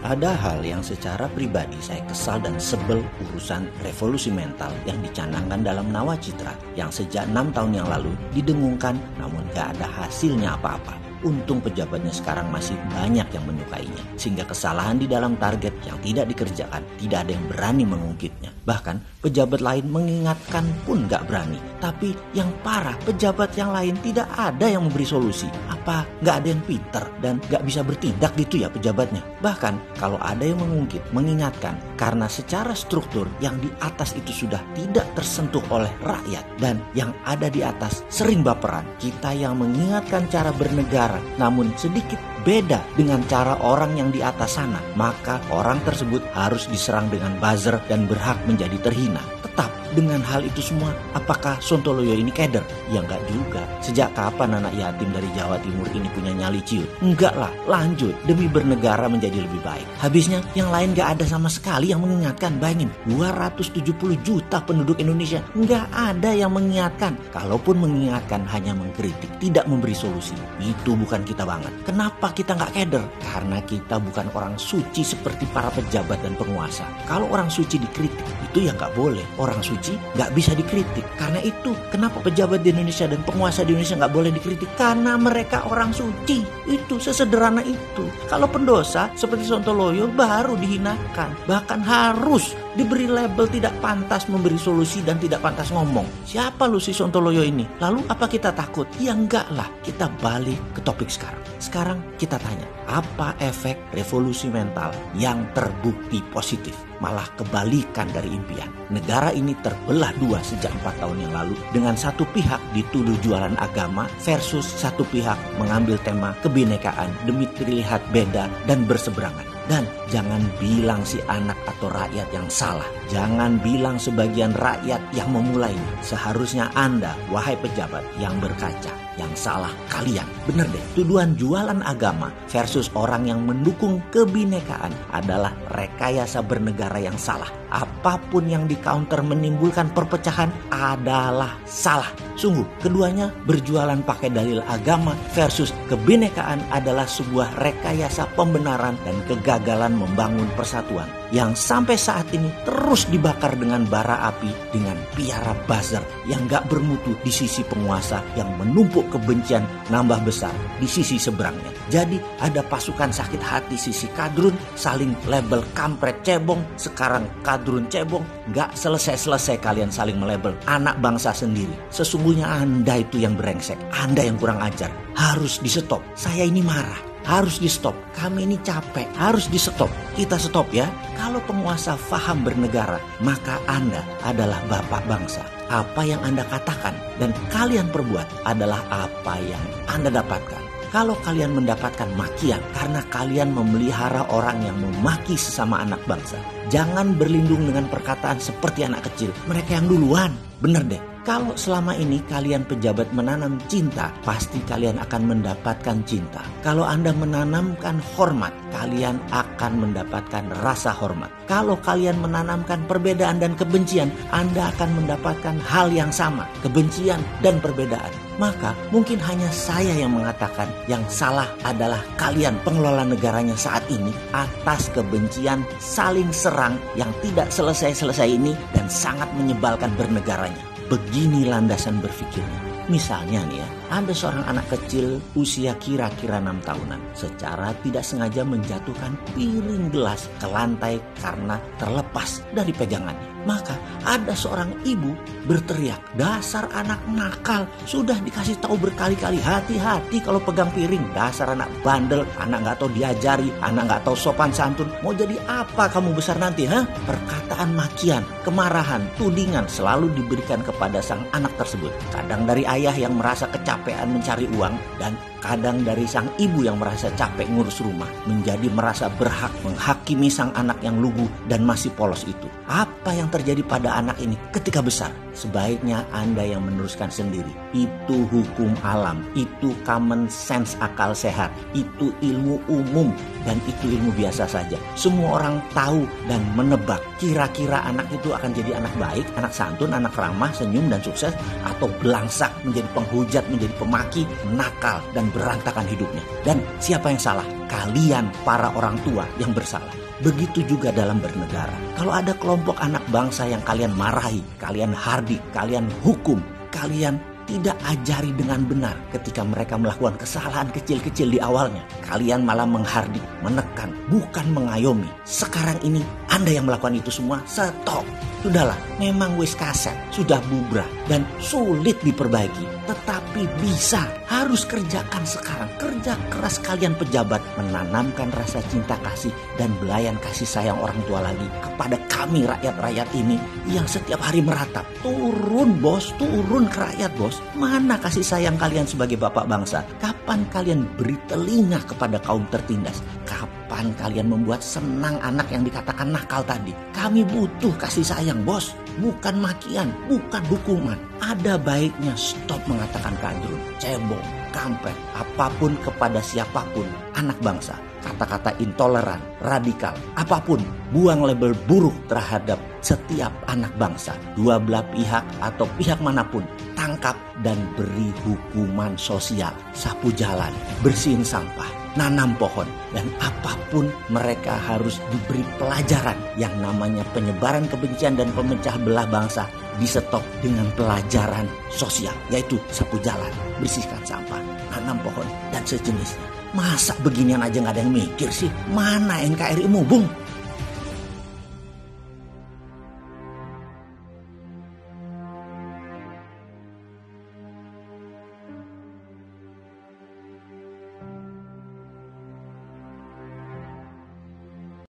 Ada hal yang secara pribadi saya kesal dan sebel urusan revolusi mental yang dicanangkan dalam Nawacitra yang sejak 6 tahun yang lalu didengungkan namun gak ada hasilnya apa-apa. Untung pejabatnya sekarang masih banyak yang menyukainya, sehingga kesalahan di dalam target yang tidak dikerjakan tidak ada yang berani mengungkitnya. Bahkan pejabat lain mengingatkan pun gak berani. Tapi yang parah, pejabat yang lain tidak ada yang memberi solusi. Apa gak ada yang pintar dan gak bisa bertindak gitu ya pejabatnya? Bahkan kalau ada yang mengungkit, mengingatkan, karena secara struktur yang di atas itu sudah tidak tersentuh oleh rakyat dan yang ada di atas sering baperan. Kita yang mengingatkan cara bernegara namun sedikit beda dengan cara orang yang di atas sana, maka orang tersebut harus diserang dengan buzzer dan berhak menjadi terhina. Tetap dengan hal itu semua, apakah Sontoloyo ini keder? Ya enggak juga. Sejak kapan anak yatim dari Jawa Timur ini punya nyali ciut? Enggak lah, lanjut demi bernegara menjadi lebih baik. Habisnya yang lain enggak ada sama sekali yang mengingatkan. Bayangin, 270 juta penduduk Indonesia, enggak ada yang mengingatkan. Kalaupun mengingatkan hanya mengkritik, tidak memberi solusi. Itu bukan kita banget. Kenapa kita enggak keder? Karena kita bukan orang suci seperti para pejabat dan penguasa. Kalau orang suci dikritik, itu ya enggak boleh. Orang suci nggak bisa dikritik. Karena itu kenapa pejabat di Indonesia dan penguasa di Indonesia nggak boleh dikritik? Karena mereka orang suci. Itu sesederhana itu. Kalau pendosa seperti Sontoloyo baru dihinakan. Bahkan harus diberi label tidak pantas memberi solusi dan tidak pantas ngomong. Siapa lu si Sontoloyo ini? Lalu apa kita takut? Ya enggak lah. Kita balik ke topik sekarang. Sekarang kita tanya, apa efek revolusi mental yang terbukti positif? Malah kebalikan dari impian. Negara ini terbelah dua sejak 4 tahun yang lalu, dengan satu pihak dituduh jualan agama versus satu pihak mengambil tema kebinekaan demi terlihat beda dan berseberangan. Dan jangan bilang si anak atau rakyat yang salah. Jangan bilang sebagian rakyat yang memulainya. Seharusnya Anda, wahai pejabat yang berkaca, yang salah kalian. Bener deh, tuduhan jualan agama versus orang yang mendukung kebinekaan adalah rekayasa bernegara yang salah. Apapun yang di counter menimbulkan perpecahan adalah salah. Sungguh, keduanya berjualan pakai dalil agama versus kebinekaan adalah sebuah rekayasa pembenaran dan kegagalan membangun persatuan yang sampai saat ini terus dibakar dengan bara api dengan piara buzzer yang gak bermutu di sisi penguasa yang menumpuk kebencian nambah besar di sisi seberangnya. Jadi ada pasukan sakit hati sisi kadrun saling label kampret cebong, sekarang kadrun cebong. Gak selesai-selesai kalian saling melabel anak bangsa sendiri. Sesungguhnya Anda itu yang brengsek, Anda yang kurang ajar. Harus di stop. Saya ini marah. Harus di stop. Kami ini capek. Harus di stop. Kita stop ya. Kalau penguasa faham bernegara, maka Anda adalah bapak bangsa. Apa yang Anda katakan dan kalian perbuat adalah apa yang Anda dapatkan. Kalau kalian mendapatkan makian karena kalian memelihara orang yang memaki sesama anak bangsa, jangan berlindung dengan perkataan seperti anak kecil. Mereka yang duluan. Bener deh. Kalau selama ini kalian pejabat menanam cinta, pasti kalian akan mendapatkan cinta. Kalau Anda menanamkan hormat, kalian akan mendapatkan rasa hormat. Kalau kalian menanamkan perbedaan dan kebencian, Anda akan mendapatkan hal yang sama, kebencian dan perbedaan. Maka mungkin hanya saya yang mengatakan yang salah adalah kalian pengelola negaranya saat ini atas kebencian saling serang yang tidak selesai-selesai ini dan sangat menyebalkan bernegaranya. Begini landasan berpikirnya. Misalnya nih ya, ada seorang anak kecil usia kira-kira 6 tahunan secara tidak sengaja menjatuhkan piring gelas ke lantai karena terlepas dari pegangannya. Maka ada seorang ibu berteriak, dasar anak nakal, sudah dikasih tahu berkali-kali, hati-hati kalau pegang piring, dasar anak bandel, anak gak tahu diajari, anak gak tahu sopan santun, mau jadi apa kamu besar nanti, ha? Perkataan makian, kemarahan, tudingan selalu diberikan kepada sang anak tersebut. Kadang dari ayah yang merasa kecapean mencari uang dan kadang dari sang ibu yang merasa capek ngurus rumah, menjadi merasa berhak menghakimi sang anak yang lugu dan masih polos itu. Apa yang terjadi pada anak ini ketika besar? Sebaiknya Anda yang meneruskan sendiri. Itu hukum alam, itu common sense, akal sehat, itu ilmu umum dan itu ilmu biasa saja. Semua orang tahu dan menebak kira-kira anak itu akan jadi anak baik, anak santun, anak ramah, senyum dan sukses, atau belangsak menjadi penghujat, menjadi pemaki, nakal dan berantakan hidupnya. Dan siapa yang salah? Kalian para orang tua yang bersalah. Begitu juga dalam bernegara. Kalau ada kelompok anak bangsa yang kalian marahi, kalian hardik, kalian hukum, kalian tidak ajari dengan benar ketika mereka melakukan kesalahan kecil-kecil di awalnya. Kalian malah menghardik, menekan, bukan mengayomi. Sekarang ini Anda yang melakukan itu semua, stop. Sudahlah, memang wis kaset, sudah bubrah dan sulit diperbaiki. Tetapi bisa, harus kerjakan sekarang. Kerja keras kalian pejabat, menanamkan rasa cinta kasih dan belayan kasih sayang orang tua lagi kepada kami rakyat-rakyat ini yang setiap hari meratap. Turun bos, turun ke rakyat bos. Mana kasih sayang kalian sebagai bapak bangsa? Kapan kalian beri telinga kepada kaum tertindas? Kapan kalian membuat senang anak yang dikatakan nakal tadi? Kami butuh kasih sayang bos, bukan makian, bukan hukuman. Ada baiknya stop mengatakan kadrun, cebong, kampret, apapun kepada siapapun anak bangsa. Kata-kata intoleran, radikal, apapun, buang label buruk terhadap setiap anak bangsa. Dua belah pihak atau pihak manapun, tangkap dan beri hukuman sosial. Sapu jalan, bersihin sampah, nanam pohon, dan apapun mereka harus diberi pelajaran. Yang namanya penyebaran kebencian dan pemecah belah bangsa di stop dengan pelajaran sosial, yaitu sapu jalan, bersihkan sampah, nanam pohon, dan sejenisnya. Masa beginian aja gak ada yang mikir sih? Mana NKRI-mu, Bung?